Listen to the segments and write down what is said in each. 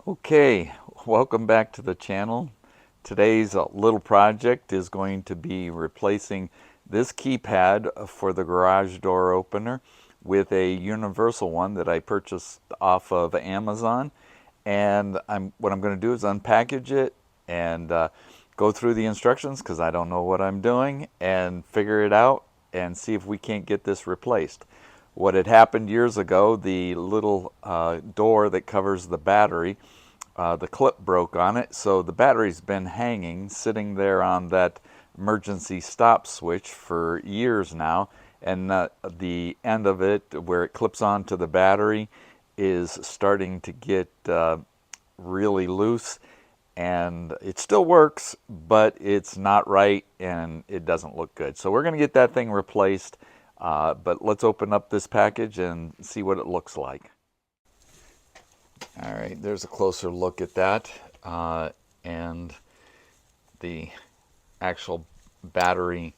Okay, welcome back to the channel. Today's little project is going to be replacing this keypad for the garage door opener with a universal one that I purchased off of Amazon. And what I'm going to do is unpackage it and go through the instructions because I don't know what I'm doing and figure it out and see if we can't get this replaced. What had happened years ago, the little door that covers the battery, the clip broke on it, so the battery's been hanging, sitting there on that emergency stop switch for years now, and the end of it, where it clips onto the battery, is starting to get really loose, and it still works, but it's not right and it doesn't look good. So we're going to get that thing replaced. But let's open up this package and see what it looks like. All right, there's a closer look at that, and the actual battery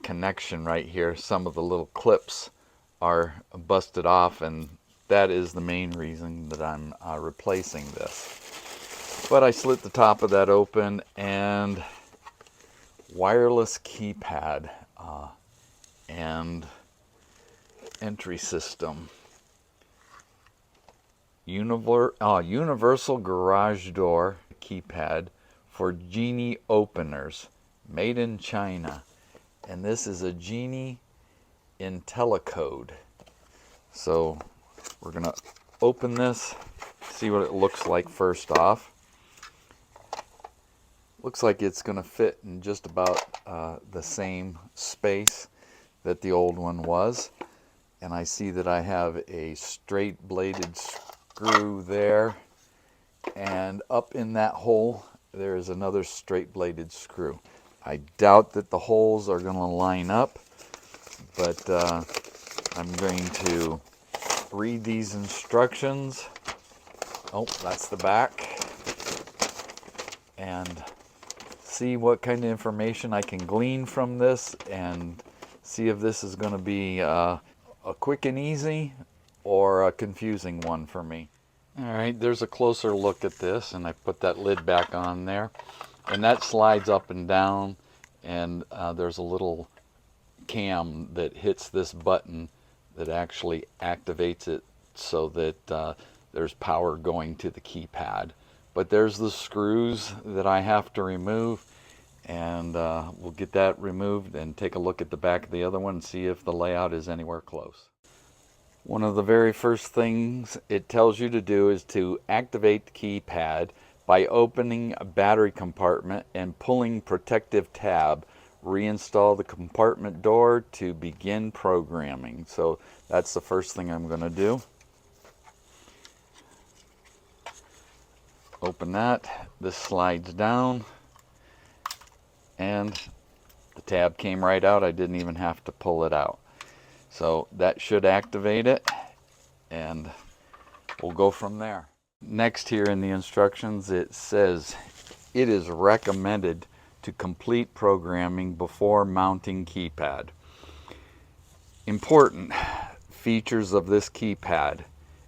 connection right here. Some of the little clips are busted off, and that is the main reason that I'm replacing this. But I slit the top of that open, and wireless keypad and entry system. Universal garage door keypad for Genie openers, made in China. And this is a Genie IntelliCode. So we're going to open this, see what it looks like first off. Looks like it's going to fit in just about the same space that the old one was. And I see that I have a straight bladed screw there, and up in that hole there is another straight bladed screw. I doubt that the holes are going to line up, but I'm going to read these instructions. Oh, that's the back. And see what kind of information I can glean from this, and see if this is going to be a quick and easy or a confusing one for me. All right, there's a closer look at this, and I put that lid back on there, and that slides up and down, and there's a little cam that hits this button that actually activates it so that there's power going to the keypad. But there's the screws that I have to remove, and we'll get that removed and take a look at the back of the other one and see if the layout is anywhere close. One of the very first things it tells you to do is to activate the keypad by opening a battery compartment and pulling protective tab. Reinstall the compartment door to begin programming. So that's the first thing I'm going to do. Open that. This slides down, and the tab came right out. I didn't even have to pull it out. So that should activate it, and we'll go from there. Next, here in the instructions, it says it is recommended to complete programming before mounting keypad. Important features of this keypad: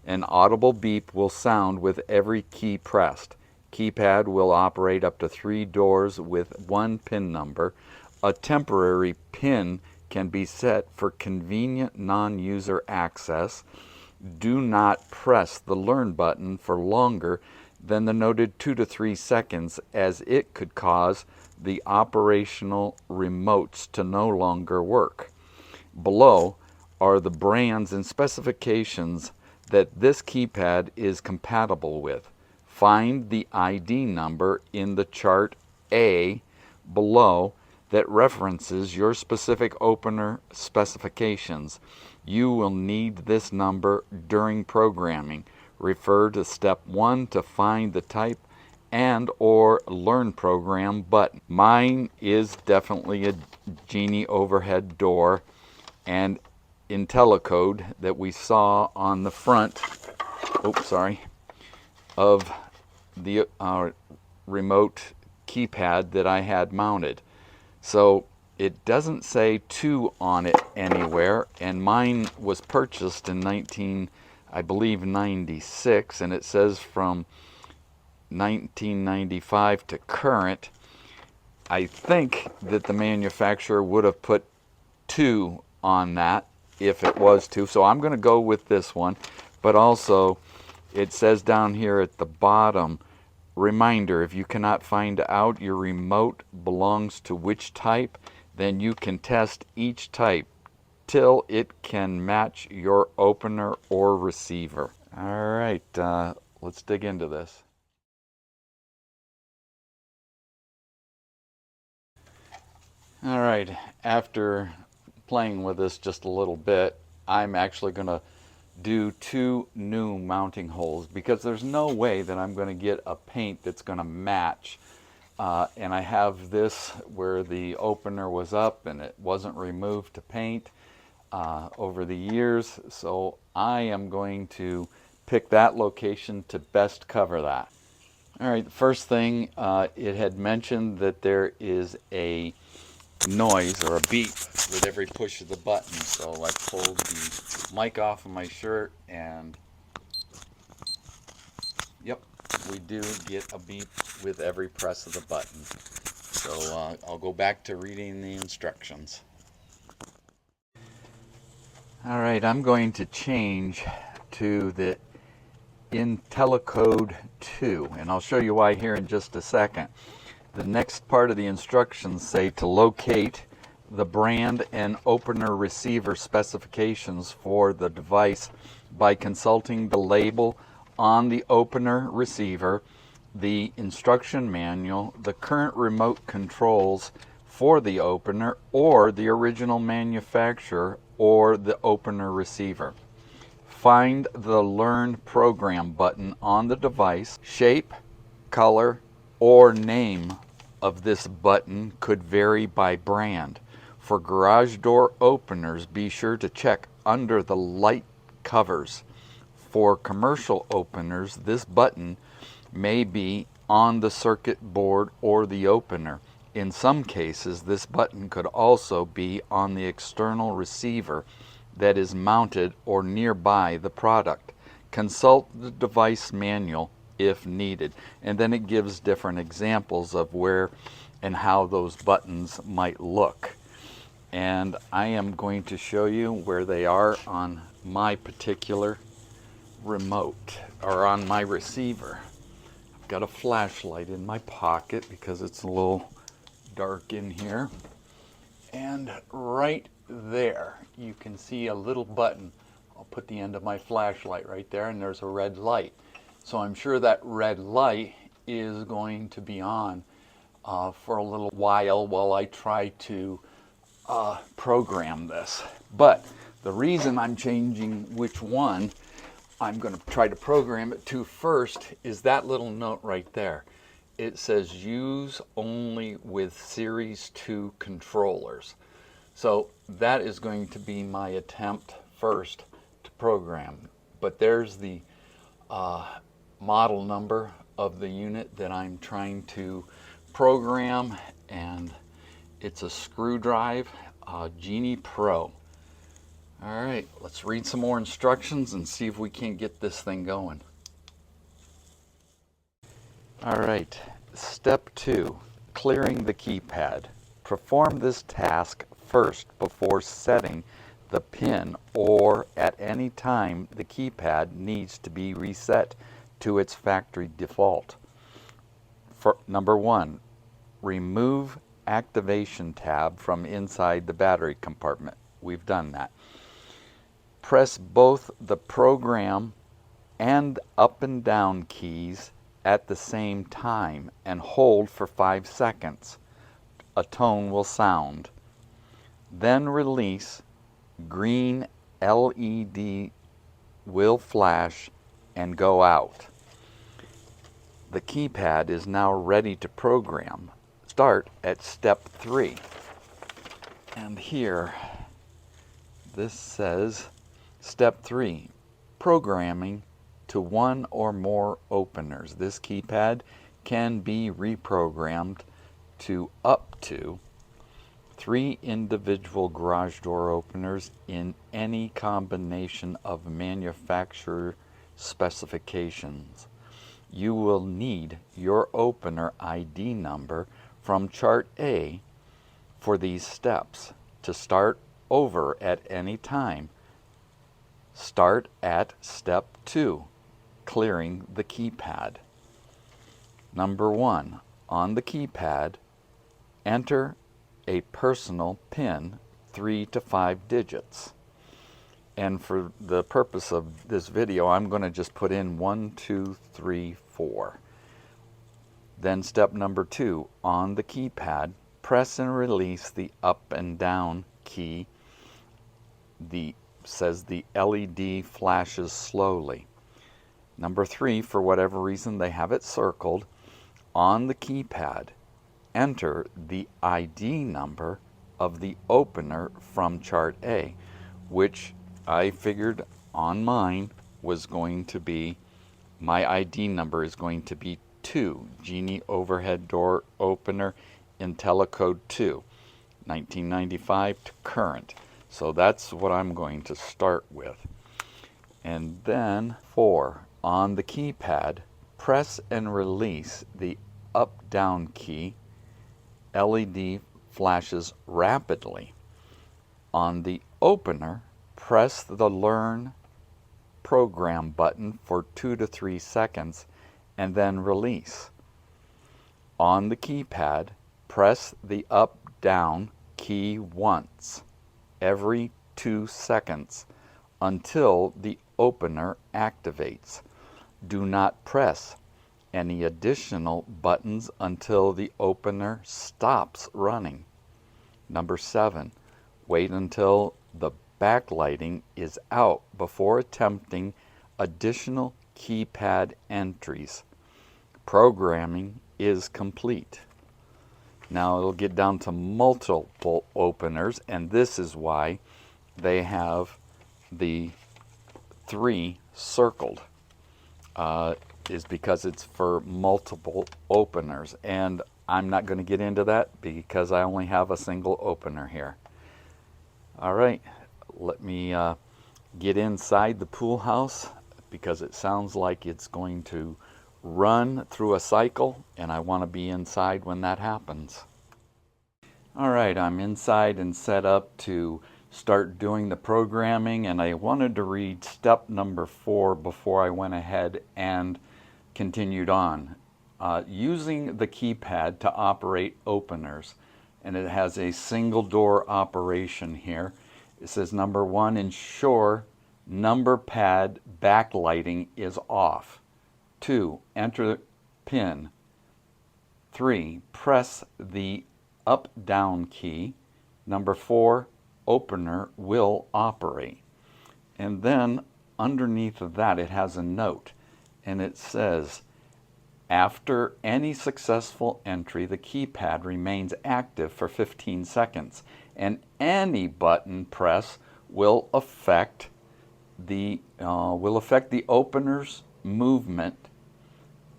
an audible beep will sound with every key pressed. Keypad will operate up to 3 doors with 1 pin number. A temporary pin can be set for convenient non-user access. Do not press the learn button for longer than the noted 2 to 3 seconds, as it could cause the operational remotes to no longer work. Below are the brands and specifications that this keypad is compatible with. Find the ID number in the chart A below that references your specific opener specifications. You will need this number during programming. Refer to step 1 to find the type and or learn program button. Mine is definitely a Genie overhead door and IntelliCode that we saw on the front of the remote keypad that I had mounted. So it doesn't say 2 on it anywhere, and mine was purchased in I believe 96, and it says from 1995 to current, I think that the manufacturer would have put 2 on that if it was 2. So I'm going to go with this one. But also, it says down here at the bottom, reminder, if you cannot find out your remote belongs to which type, then you can test each type till it can match your opener or receiver. All right, let's dig into this. All right, after playing with this just a little bit, I'm actually going to do 2 new mounting holes because there's no way that I'm going to get a paint that's going to match. And I have this where the opener was up and it wasn't removed to paint over the years. So I am going to pick that location to best cover that. All right, the first thing, it had mentioned that there is a noise or a beep with every push of the button. So I pulled the mic off of my shirt and yep, we do get a beep with every press of the button. So I'll go back to reading the instructions. All right, I'm going to change to the IntelliCode 2, and I'll show you why here in just a second. The next part of the instructions say to locate the brand and opener receiver specifications for the device by consulting the label on the opener receiver, the instruction manual, the current remote controls for the opener, or the original manufacturer or the opener receiver. Find the Learn Program button on the device. Shape, color, or name of this button could vary by brand. For garage door openers, be sure to check under the light covers. For commercial openers, this button may be on the circuit board or the opener. In some cases, this button could also be on the external receiver that is mounted or nearby the product. Consult the device manual if needed. And then it gives different examples of where and how those buttons might look. And I am going to show you where they are on my particular remote or on my receiver. I've got a flashlight in my pocket because it's a little dark in here. And right there, you can see a little button. I'll put the end of my flashlight right there, and there's a red light. So I'm sure that red light is going to be on for a little while I try to program this. But the reason I'm changing which one I'm going to try to program it to first is that little note right there. It says use only with Series 2 controllers. So that is going to be my attempt first to program. But there's the model number of the unit that I'm trying to program, and it's a screw drive, Genie Pro. All right, let's read some more instructions and see if we can't get this thing going. All right, step 2, clearing the keypad. Perform this task first before setting the pin, or at any time the keypad needs to be reset to its factory default. For number 1, remove activation tab from inside the battery compartment. We've done that. Press both the program and up and down keys at the same time and hold for 5 seconds. A tone will sound. Then release. Green LED will flash and go out. The keypad is now ready to program. Start at step 3. And here, this says step 3, programming to one or more openers. This keypad can be reprogrammed to up to 3 individual garage door openers in any combination of manufacturer specifications. you will need your opener ID number from chart A for these steps. To start over at any time, start at step 2, clearing the keypad. Number 1, on the keypad, enter a personal PIN, 3 to 5 digits. And for the purpose of this video, I'm going to just put in 1, 2, 3, 4. Then step number 2, on the keypad, press and release the up and down key. Says the LED flashes slowly. Number 3, for whatever reason they have it circled, on the keypad, enter the ID number of the opener from chart A, which I figured on mine was going to be, my ID number is going to be 2, Genie Overhead Door Opener IntelliCode 2, 1995 to current. So that's what I'm going to start with. And then 4, on the keypad, press and release the up-down key. LED flashes rapidly. On the opener, press the Learn Program button for 2 to 3 seconds and then release. On the keypad, press the up-down key once every 2 seconds until the opener activates. Do not press any additional buttons until the opener stops running. Number 7, wait until the backlighting is out before attempting additional keypad entries. Programming is complete. Now it'll get down to multiple openers, and this is why they have the 3 circled, is because it's for multiple openers, and I'm not going to get into that because I only have a single opener here. All right, let me get inside the pool house because it sounds like it's going to run through a cycle, and I want to be inside when that happens. All right, I'm inside and set up to start doing the programming, and I wanted to read step number 4 before I went ahead and continued on. Using the keypad to operate openers, and it has a single door operation here. It says number 1, ensure number pad backlighting is off. 2, enter PIN. 3, press the up-down key. Number 4, opener will operate. And then underneath of that it has a note, and it says, after any successful entry, the keypad remains active for 15 seconds, and any button press will affect the opener's movement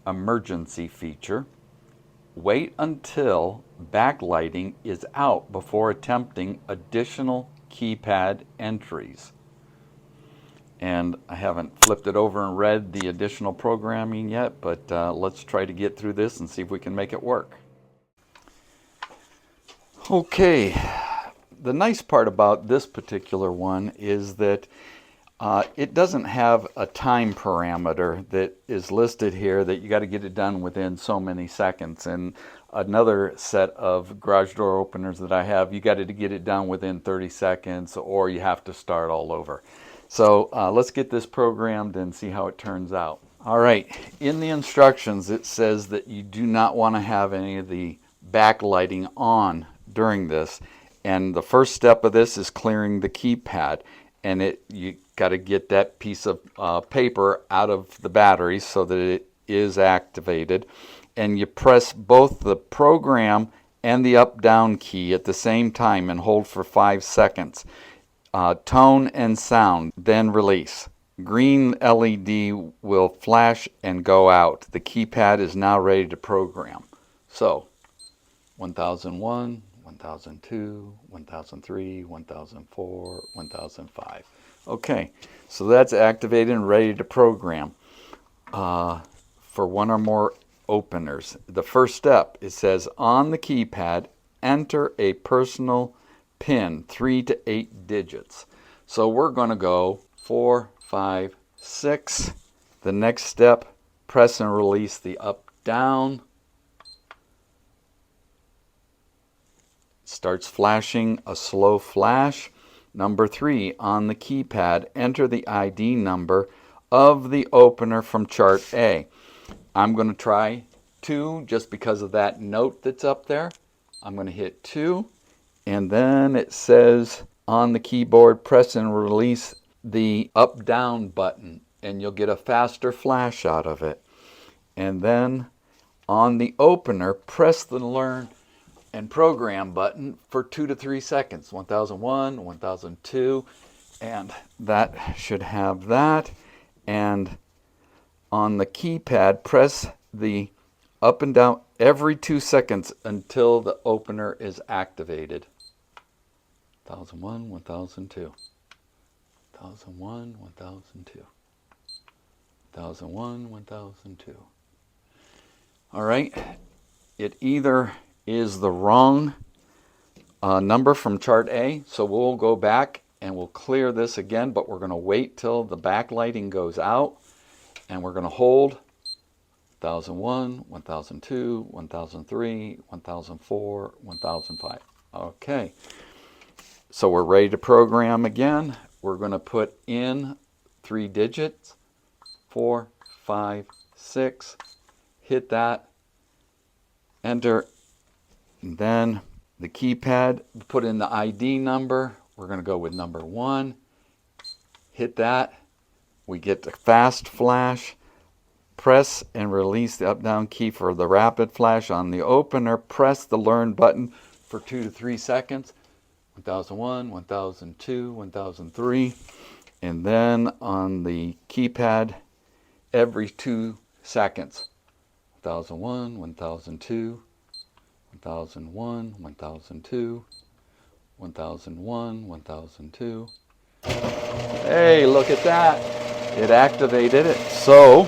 emergency feature. Wait until backlighting is out before attempting additional keypad entries. And I haven't flipped it over and read the additional programming yet, but let's try to get through this and see if we can make it work. Okay, the nice part about this particular one is that it doesn't have a time parameter that is listed here that you got to get it done within so many seconds. And another set of garage door openers that I have, you got to get it done within 30 seconds or you have to start all over. So let's get this programmed and see how it turns out. All right, in the instructions it says that you do not want to have any of the backlighting on during this. And the first step of this is clearing the keypad. And you got to get that piece of paper out of the battery so that it is activated. And you press both the program and the up-down key at the same time and hold for 5 seconds. Tone and sound, then release. Green LED will flash and go out. The keypad is now ready to program. So 1001, 1002, 1003, 1004, 1005. For for one or more openers. The first step, it says on the keypad, enter a personal PIN, 3 to 8 digits. So we're going to go 4, 5, 6. The next step, press and release the up, down. Starts flashing a slow flash. Number 3, on the keypad, enter the ID number of the opener from chart A. I'm going to try 2 just because of that note that's up there. I'm going to hit 2, and then it says on the keyboard, press and release the up-down button, and you'll get a faster flash out of it. And then on the opener, press the Learn and Program button for 2 to 3 seconds. 1001, 1002, and that should have that. And on the keypad, press the up and down every 2 seconds until the opener is activated. 1001, 1002. 1001, 1002. 1001, 1002. All right, it either is the wrong number from chart A, so we'll go back and we'll clear this again, but we're going to wait till the backlighting goes out, and we're going to hold 1001, 1002, 1003, 1004, 1005. Okay, so we're ready to program again. We're going to put in 3 digits, 4, 5, 6, hit that, enter, and then the keypad, put in the ID number. We're going to go with number 1, hit that, we get the fast flash. Press and release the up-down key for the rapid flash. On the opener, press the Learn button for 2 to 3 seconds. 1001, 1002, 1003. And then on the keypad, every 2 seconds. 1001, 1002, 1001, 1002, 1001, 1002. Hey, look at that. It activated it. So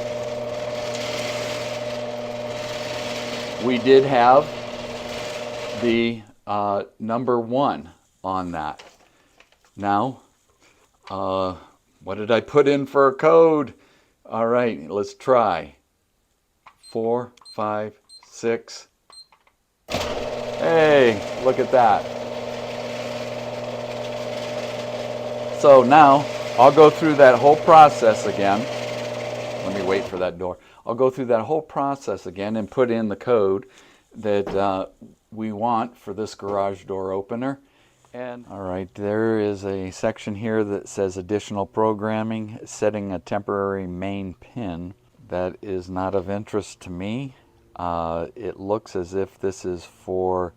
we did have the number 1 on that. Now, what did I put in for a code? All right, let's try. 4, 5, 6. Hey, look at that. So now, I'll go through that whole process again. Let me wait for that door. I'll go through that whole process again and put in the code that we want for this garage door opener. And all right, there is a section here that says additional programming, setting a temporary main pin. That is not of interest to me. It looks as if this is for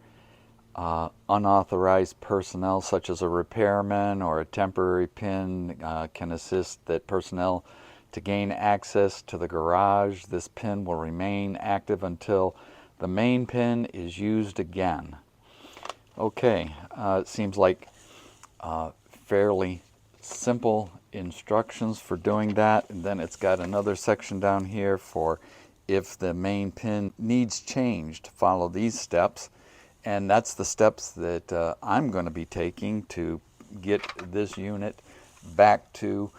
unauthorized personnel, such as a repairman, or a temporary pin can assist that personnel to gain access to the garage. This pin will remain active until the main pin is used again. Okay, it seems like fairly simple instructions for doing that. And then it's got another section down here for if the main pin needs changed, follow these steps. And that's the steps that I'm going to be taking to get this unit back to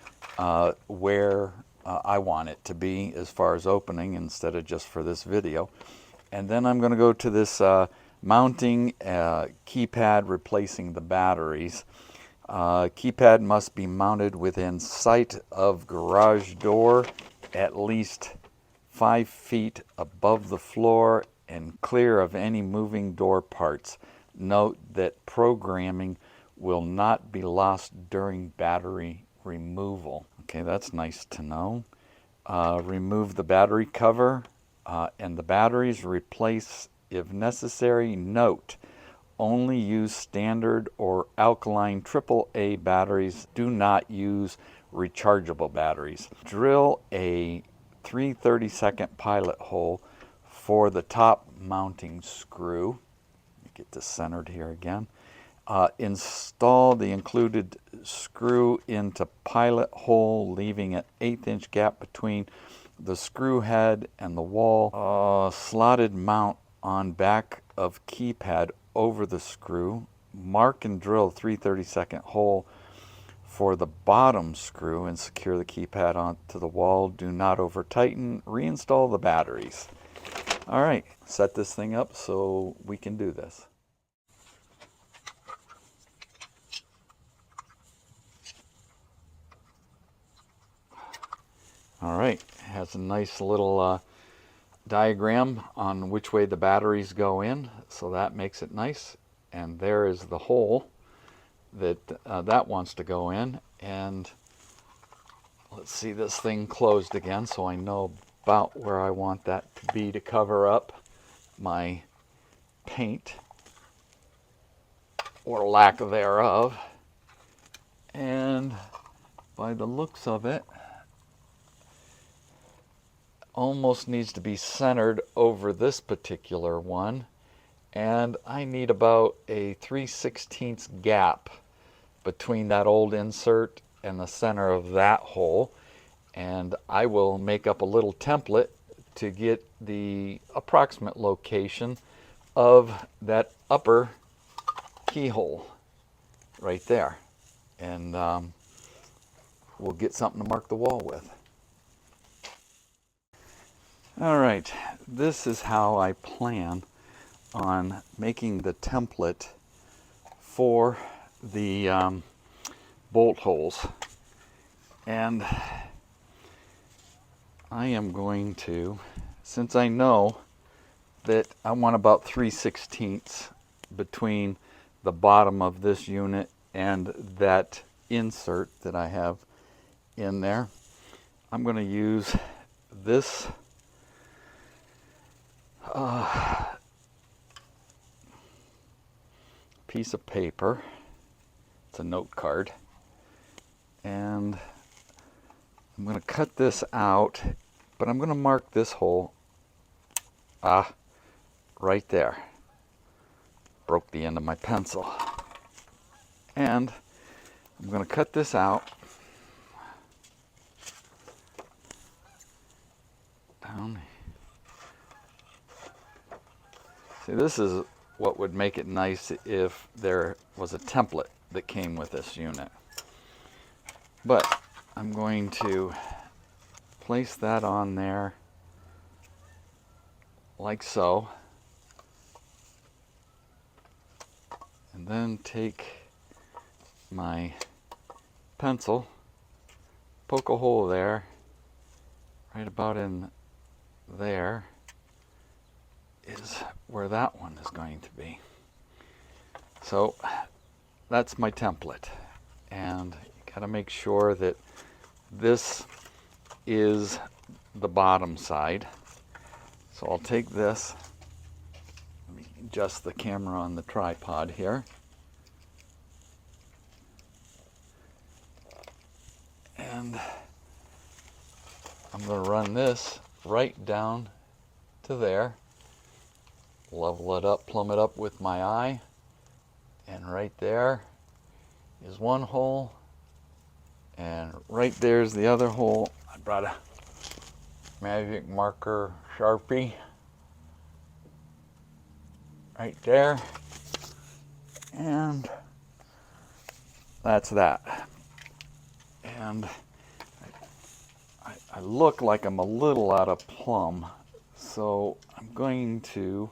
where I want it to be as far as opening, instead of just for this video. And then I'm going to go to this mounting keypad, replacing the batteries. Keypad must be mounted within sight of garage door, at least 5 feet above the floor and clear of any moving door parts. Note that programming will not be lost during battery removal. Okay, that's nice to know. Remove the battery cover and the batteries, replace if necessary. Note, only use standard or alkaline AAA batteries. Do not use rechargeable batteries. Drill a 3/32 pilot hole for the top mounting screw. Let me get this centered here again. Install the included screw into pilot hole, leaving an 1/8 inch gap between the screw head and the wall, slotted mount on back of keypad over the screw, mark and drill 3/32 hole for the bottom screw and secure the keypad onto the wall. Do not over tighten. Reinstall the batteries. All right, set this thing up so we can do this. All right, it has a nice little diagram on which way the batteries go in, so that makes it nice. And there is the hole that that wants to go in. And let's see this thing closed again so I know about where I want that to be to cover up my paint or lack thereof. And by the looks of it, almost needs to be centered over this particular one, and I need about a 3/16 gap between that old insert and the center of that hole, and I will make up a little template to get the approximate location of that upper keyhole right there, and we'll get something to mark the wall with. All right, this is how I plan on making the template for the bolt holes. And I am going to, since I know that I want about 3/16 between the bottom of this unit and that insert that I have in there, I'm going to use this piece of paper. It's a note card, and I'm going to cut this out, but I'm going to mark this hole right there. Broke the end of my pencil. And I'm going to cut this out down. See, this is what would make it nice if there was a template that came with this unit. But I'm going to place that on there like so, and then take my pencil, poke a hole there, right about in there is where that one is going to be. So that's my template, and you got to make sure that this is the bottom side. So I'll take this, let me adjust the camera on the tripod here, and I'm going to run this right down to there, level it up, plumb it up with my eye, and right there is one hole, and right there's the other hole. I brought a magic marker Sharpie right there, and that's that. And I look like I'm a little out of plumb, so I'm going to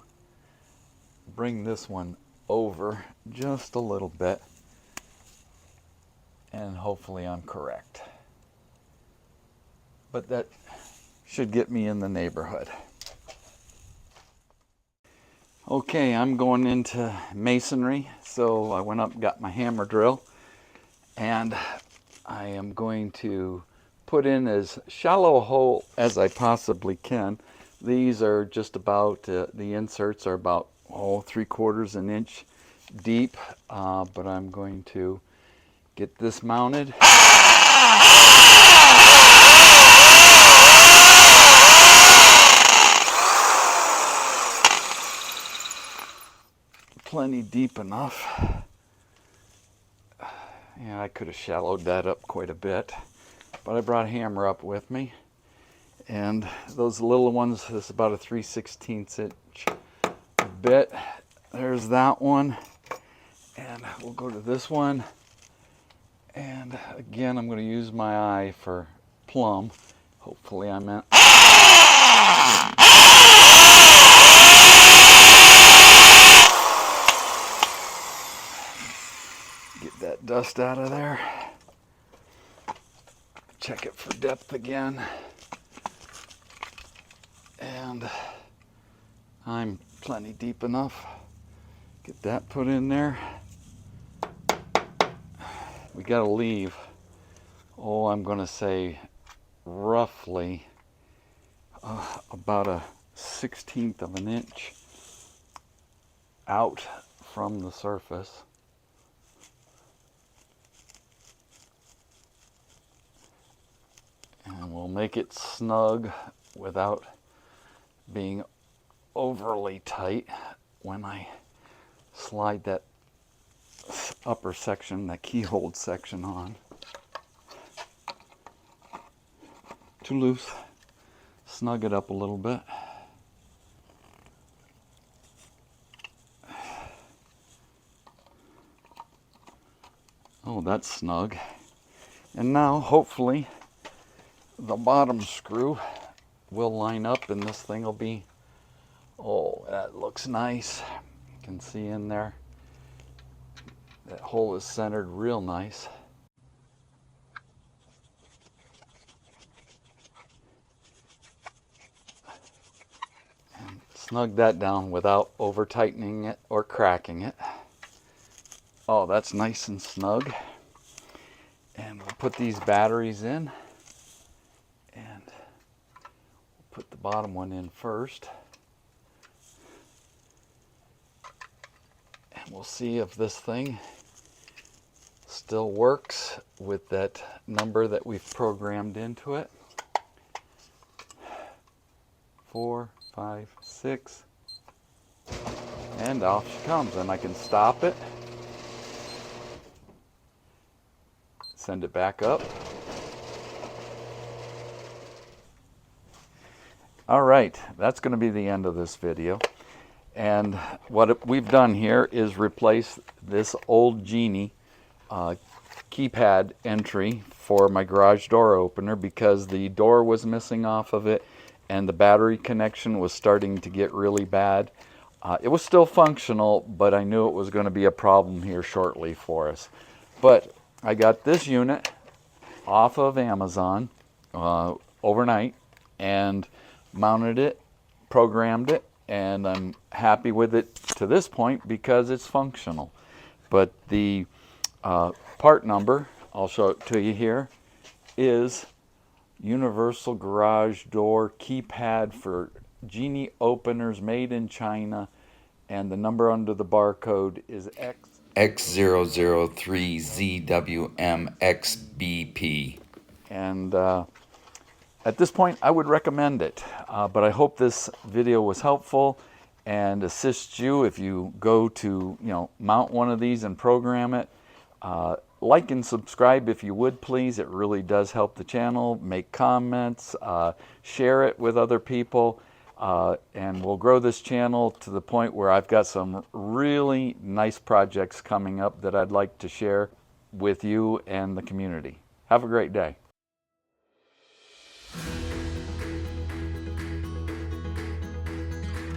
bring this one over just a little bit, and hopefully I'm correct. But that should get me in the neighborhood. Okay, I'm going into masonry, so I went up and got my hammer drill, and I am going to put in as shallow a hole as I possibly can. These are just about, the inserts are about 3/4 an inch deep, but I'm going to get this mounted. Plenty deep enough. Yeah, I could have shallowed that up quite a bit, but I brought a hammer up with me, And those little ones, this is about a 3/16 inch bit. There's that one. And we'll go to this one. And again, I'm going to use my eye for plumb. Hopefully I meant. Get that dust out of there. Check it for depth again. And I'm plenty deep enough. Get that put in there. We got to leave, oh, I'm going to say roughly about a 1/16 of an inch out from the surface. And we'll make it snug without being overly tight when I slide that upper section, that keyhole section on. Too loose. Snug it up a little bit. Oh, that's snug. And now, hopefully, the bottom screw will line up and this thing will be, oh, that looks nice. You can see in there. That hole is centered real nice. And snug that down without over tightening it or cracking it. Oh, that's nice and snug. And we'll put these batteries in. And we'll put the bottom one in first. And we'll see if this thing still works with that number that we've programmed into it. 4, 5, 6. And off she comes. And I can stop it. Send it back up. All right, that's going to be the end of this video. And what we've done here is replace this old Genie keypad entry for my garage door opener because the door was missing off of it and the battery connection was starting to get really bad. It was still functional, but I knew it was going to be a problem here shortly for us. But I got this unit off of Amazon overnight and mounted it, programmed it, and I'm happy with it to this point because it's functional. But the part number, I'll show it to you here, is Universal Garage Door Keypad for Genie Openers made in China, and the number under the barcode is X003ZWMXBP. And at this point, I would recommend it, but I hope this video was helpful and assists you if you go to, mount one of these and program it. Like and subscribe if you would, please. It really does help the channel. Make comments, share it with other people, and we'll grow this channel to the point where I've got some really nice projects coming up that I'd like to share with you and the community. Have a great day.